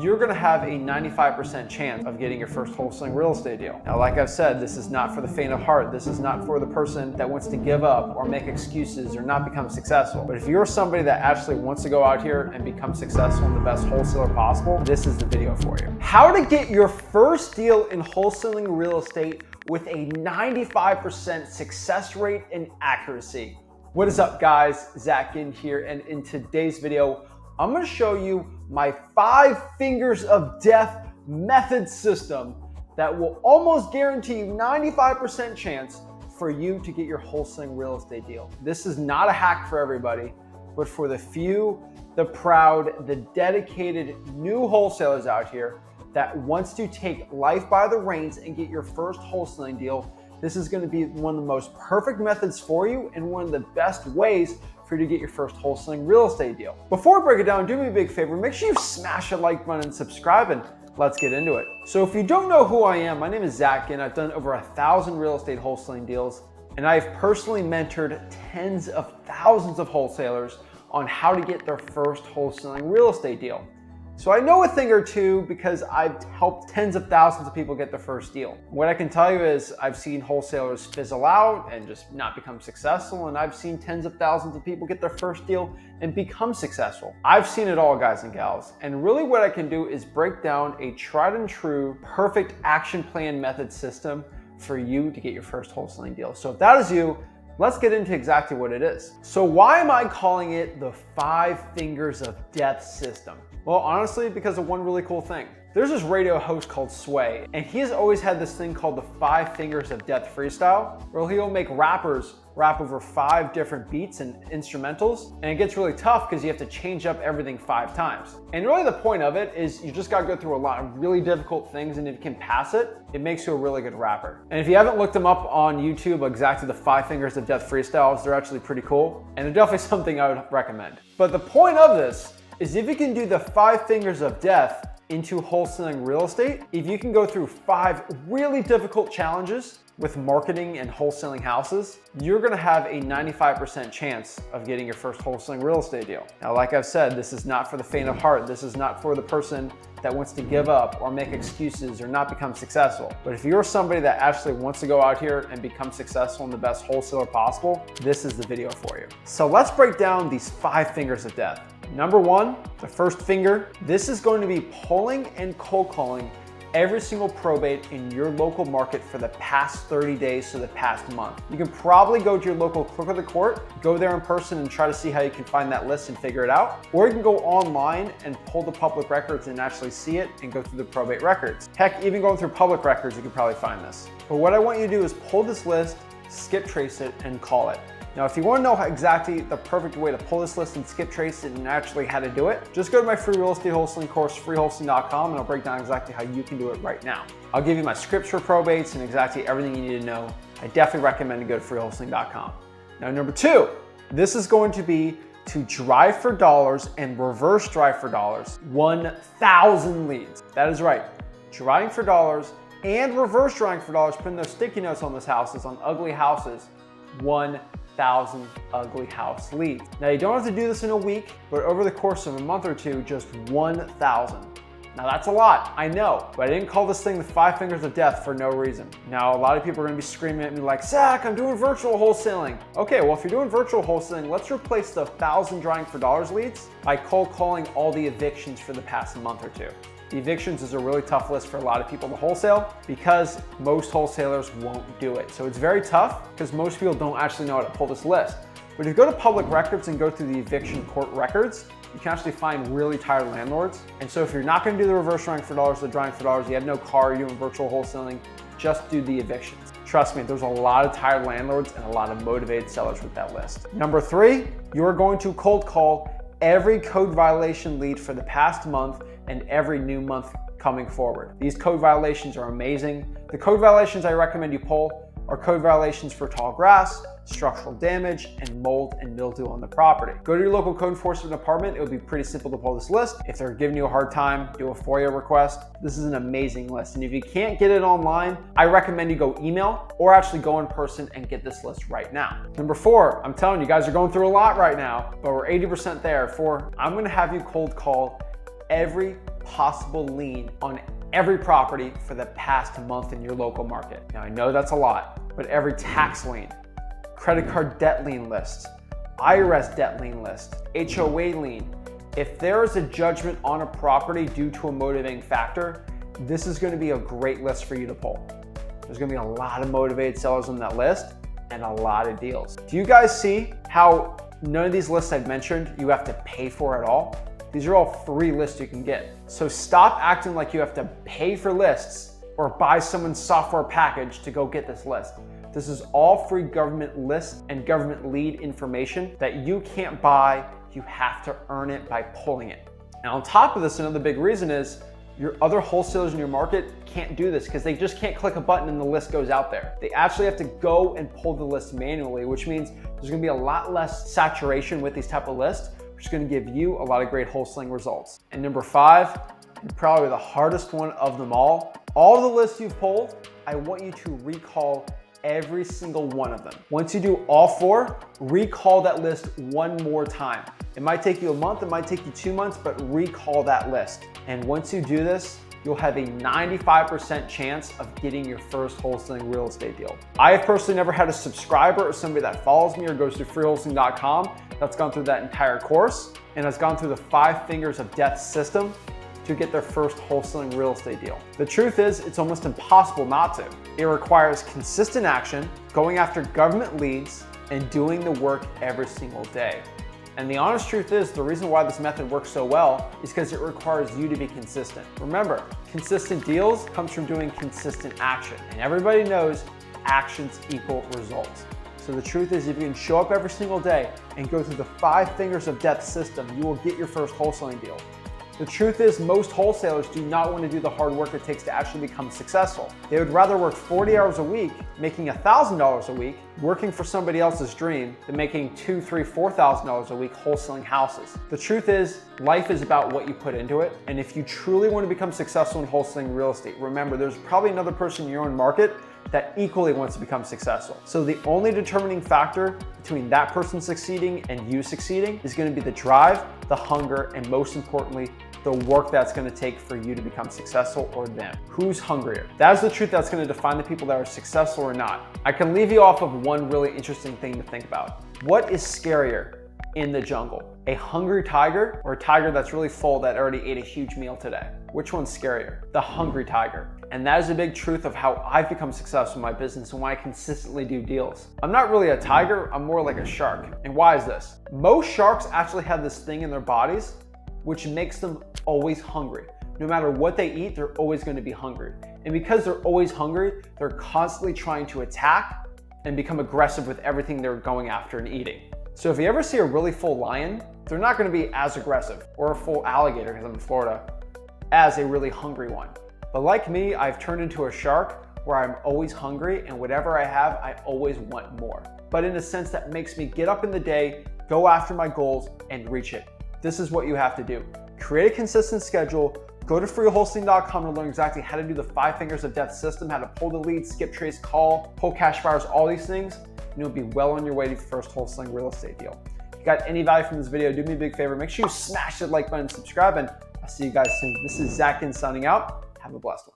you're gonna have a 95% chance of getting your first wholesaling real estate deal. Now, like I've said, this is not for the faint of heart. This is not for the person that wants to give up or make excuses or not become successful. But if you're somebody that actually wants to go out here and become successful and the best wholesaler possible, this is the video for you. How to get your first deal in wholesaling real estate with a 95% success rate and accuracy. What is up, guys? Zach Ginn here, and in today's video, I'm going to show you my 5 fingers of death method system that will almost guarantee you 95% chance for you to get your wholesaling real estate deal. This is not a hack for everybody, but for the few, the proud, the dedicated new wholesalers out here that wants to take life by the reins and get your first wholesaling deal. This is going to be one of the most perfect methods for you and one of the best ways for you to get your first wholesaling real estate deal. Before I break it down, do me a big favor, make sure you smash a like button and subscribe, and let's get into it. So if you don't know who I am, my name is Zach and I've done over 1,000 real estate wholesaling deals, and I've personally mentored tens of thousands of wholesalers on how to get their first wholesaling real estate deal. So I know a thing or two because I've helped tens of thousands of people get their first deal. What I can tell you is I've seen wholesalers fizzle out and just not become successful, and I've seen tens of thousands of people get their first deal and become successful. I've seen it all, guys and gals, and really what I can do is break down a tried and true, perfect action plan method system for you to get your first wholesaling deal. So if that is you, let's get into exactly what it is. So why am I calling it the 5 fingers of death system? Well, honestly, because of one really cool thing. There's this radio host called Sway, and he has always had this thing called the 5 fingers of death freestyle, where he'll make rappers rap over 5 different beats and instrumentals, and it gets really tough because you have to change up everything 5 times. And really the point of it is you just gotta go through a lot of really difficult things, and if you can pass it, it makes you a really good rapper. And if you haven't looked them up on YouTube, exactly the 5 fingers of death freestyles, they're actually pretty cool, and they're definitely something I would recommend. But the point of this is if you can do the 5 fingers of death into wholesaling real estate, if you can go through 5 really difficult challenges with marketing and wholesaling houses, you're gonna have a 95% chance of getting your first wholesaling real estate deal. Now, like I've said, this is not for the faint of heart. This is not for the person that wants to give up or make excuses or not become successful. But if you're somebody that actually wants to go out here and become successful and the best wholesaler possible, this is the video for you. So let's break down these 5 fingers of death. Number 1, the first finger, this is going to be pulling and cold calling every single probate in your local market for the past 30 days to the past month. You can probably go to your local clerk of the court, go there in person and try to see how you can find that list and figure it out. Or you can go online and pull the public records and actually see it and go through the probate records. Heck, even going through public records, you can probably find this. But what I want you to do is pull this list, skip trace it, and call it. Now, if you want to know exactly the perfect way to pull this list and skip trace it and actually how to do it, just go to my free real estate wholesaling course, freewholesaling.com, and I'll break down exactly how you can do it right now. I'll give you my scripts for probates and exactly everything you need to know. I definitely recommend to go to freewholesaling.com. Now, number 2, this is going to be to drive for dollars and reverse drive for dollars, 1,000 leads. That is right, driving for dollars and reverse driving for dollars, putting those sticky notes on those houses, on ugly houses, 1,000 ugly house leads. Now, you don't have to do this in a week, but over the course of a month or two, just 1,000. Now, that's a lot, I know, but I didn't call this thing the 5 fingers of death for no reason. Now, a lot of people are gonna be screaming at me like, Zach, I'm doing virtual wholesaling. Okay, well, if you're doing virtual wholesaling, let's replace the 1,000 driving for dollars leads by cold calling all the evictions for the past month or two. The evictions is a really tough list for a lot of people to wholesale because most wholesalers won't do it. So it's very tough because most people don't actually know how to pull this list. But if you go to public records and go through the eviction court records, you can actually find really tired landlords. And so if you're not gonna do the reverse driving for dollars, the driving for dollars, you have no car, you're doing virtual wholesaling, just do the evictions. Trust me, there's a lot of tired landlords and a lot of motivated sellers with that list. Number 3, you're going to cold call every code violation lead for the past month and every new month coming forward. These code violations are amazing. The code violations I recommend you pull are code violations for tall grass, structural damage, and mold and mildew on the property. Go to your local code enforcement department. It would be pretty simple to pull this list. If they're giving you a hard time, do a FOIA request. This is an amazing list. And if you can't get it online, I recommend you go email or actually go in person and get this list right now. Number 4, I'm telling you guys are going through a lot right now, but we're 80% there. 4, I'm gonna have you cold call every possible lien on every property for the past month in your local market. Now, I know that's a lot, but every tax lien, credit card debt lien list, IRS debt lien list, HOA lien. If there is a judgment on a property due to a motivating factor, this is going to be a great list for you to pull. There's going to be a lot of motivated sellers on that list and a lot of deals. Do you guys see how none of these lists I've mentioned you have to pay for at all? These are all free lists you can get. So stop acting like you have to pay for lists or buy someone's software package to go get this list. This is all free government list and government lead information that you can't buy. You have to earn it by pulling it. And on top of this, another big reason is your other wholesalers in your market can't do this because they just can't click a button and the list goes out there. They actually have to go and pull the list manually, which means there's gonna be a lot less saturation with these type of lists, which is gonna give you a lot of great wholesaling results. And number 5, and probably the hardest one of them all the lists you've pulled, I want you to recall every single one of them. Once you do all 4, recall that list one more time. It might take you a month, it might take you 2 months, but recall that list. And once you do this, you'll have a 95% chance of getting your first wholesaling real estate deal. I have personally never had a subscriber or somebody that follows me or goes to freewholesaling.com that's gone through that entire course and has gone through the 5 fingers of death system to get their first wholesaling real estate deal. The truth is, it's almost impossible not to. It requires consistent action, going after government leads, and doing the work every single day. And the honest truth is, the reason why this method works so well is because it requires you to be consistent. Remember, consistent deals comes from doing consistent action. And everybody knows actions equal results. So the truth is, if you can show up every single day and go through the 5 fingers of death system, you will get your first wholesaling deal. The truth is, most wholesalers do not want to do the hard work it takes to actually become successful. They would rather work 40 hours a week, making $1,000 a week, working for somebody else's dream, than making $2,000, $3,000, $4,000 a week wholesaling houses. The truth is, life is about what you put into it. And if you truly want to become successful in wholesaling real estate, remember, there's probably another person in your own market that equally wants to become successful. So the only determining factor between that person succeeding and you succeeding is going to be the drive, the hunger, and most importantly, the work that's going to take for you to become successful or them. Who's hungrier? That's the truth that's going to define the people that are successful or not. I can leave you off of one really interesting thing to think about. What is scarier in the jungle? A hungry tiger or a tiger that's really full that already ate a huge meal today? Which one's scarier? The hungry tiger. And that is a big truth of how I've become successful in my business and why I consistently do deals. I'm not really a tiger, I'm more like a shark. And why is this? Most sharks actually have this thing in their bodies which makes them always hungry. No matter what they eat, they're always going to be hungry. And because they're always hungry, they're constantly trying to attack and become aggressive with everything they're going after and eating. So if you ever see a really full lion, they're not going to be as aggressive, or a full alligator, because I'm in Florida, as a really hungry one. But like me, I've turned into a shark where I'm always hungry, and whatever I have, I always want more. But in a sense that makes me get up in the day, go after my goals, and reach it. This is what you have to do. Create a consistent schedule, go to freewholesaling.com to learn exactly how to do the 5 fingers of death system, how to pull the lead, skip trace, call, pull cash buyers, all these things, and you'll be well on your way to your first wholesaling real estate deal. If you got any value from this video, do me a big favor, make sure you smash that like button and subscribe, and I'll see you guys soon. This is Zach Ginn signing out. Have a blessed one.